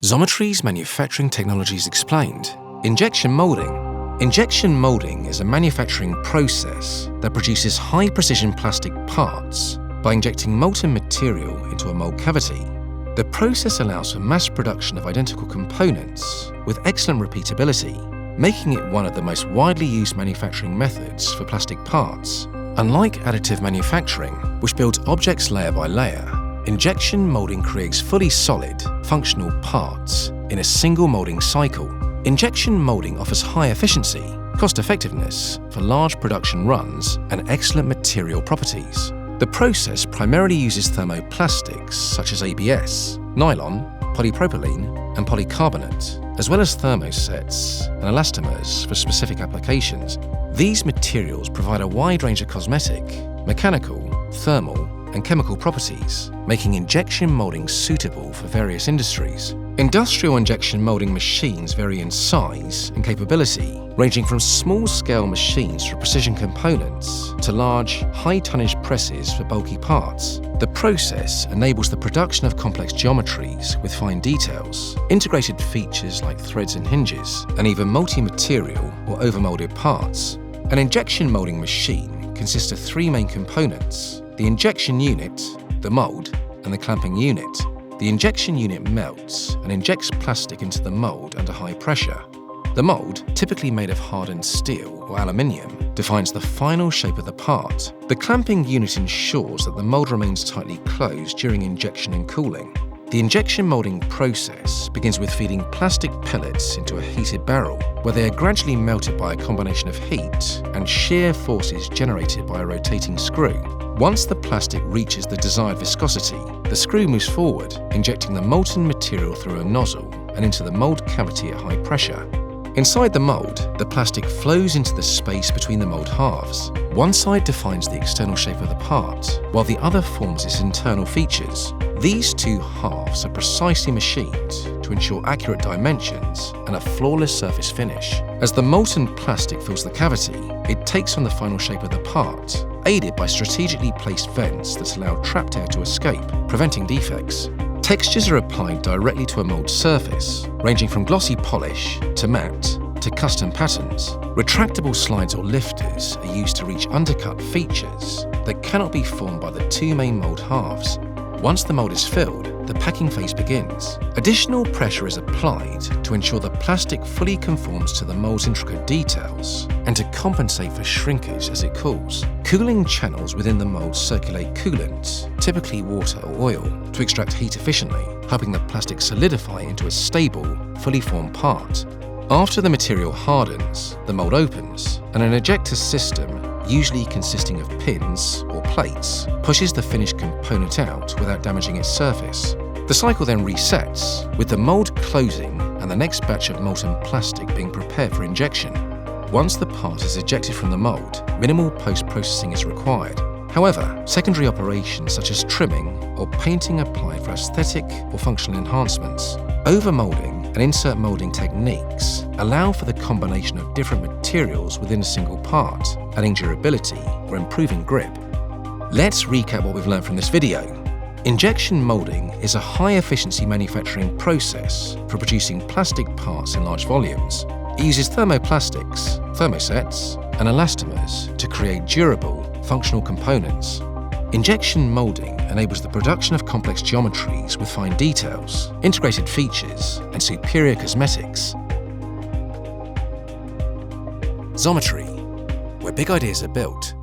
Xometry's manufacturing technologies explained. Injection moulding. Injection moulding is a manufacturing process that produces high-precision plastic parts by injecting molten material into a mold cavity. The process allows for mass production of identical components with excellent repeatability, making it one of the most widely used manufacturing methods for plastic parts. Unlike additive manufacturing, which builds objects layer by layer, injection moulding creates fully solid, functional parts in a single moulding cycle. Injection moulding offers high efficiency, cost-effectiveness for large production runs, and excellent material properties. The process primarily uses thermoplastics such as ABS, nylon, polypropylene, and polycarbonate, as well as thermosets and elastomers for specific applications. These materials provide a wide range of cosmetic, mechanical, thermal, and chemical properties, making injection moulding suitable for various industries. Industrial injection moulding machines vary in size and capability, ranging from small-scale machines for precision components to large, high-tonnage presses for bulky parts. The process enables the production of complex geometries with fine details, integrated features like threads and hinges, and even multi-material or overmolded parts. An injection moulding machine consists of three main components: the injection unit, the mold, and the clamping unit. The injection unit melts and injects plastic into the mold under high pressure. The mold, typically made of hardened steel or aluminium, defines the final shape of the part. The clamping unit ensures that the mold remains tightly closed during injection and cooling. The injection moulding process begins with feeding plastic pellets into a heated barrel, where they are gradually melted by a combination of heat and shear forces generated by a rotating screw. Once the plastic reaches the desired viscosity, the screw moves forward, injecting the molten material through a nozzle and into the mold cavity at high pressure. Inside the mold, the plastic flows into the space between the mold halves. One side defines the external shape of the part, while the other forms its internal features. These two halves are precisely machined to ensure accurate dimensions and a flawless surface finish. As the molten plastic fills the cavity, it takes on the final shape of the part, aided by strategically placed vents that allow trapped air to escape, preventing defects. Textures are applied directly to a mold surface, ranging from glossy polish to matte to custom patterns. Retractable slides or lifters are used to reach undercut features that cannot be formed by the two main mold halves. Once the mold is filled, the packing phase begins. Additional pressure is applied to ensure the plastic fully conforms to the mold's intricate details and to compensate for shrinkage as it cools. Cooling channels within the mold circulate coolant, typically water or oil, to extract heat efficiently, helping the plastic solidify into a stable, fully formed part. After the material hardens, the mold opens, and an ejector system, usually consisting of pins or plates, pushes the finished component out without damaging its surface. The cycle then resets, with the mold closing and the next batch of molten plastic being prepared for injection. Once the part is ejected from the mold, minimal post-processing is required. However, secondary operations such as trimming or painting apply for aesthetic or functional enhancements. Overmolding and insert molding techniques allow for the combination of different materials within a single part, adding durability or improving grip. Let's recap what we've learned from this video. Injection molding is a high-efficiency manufacturing process for producing plastic parts in large volumes. It uses thermoplastics, thermosets, and elastomers to create durable, functional components. Injection moulding enables the production of complex geometries with fine details, integrated features, and superior cosmetics. Xometry, where big ideas are built.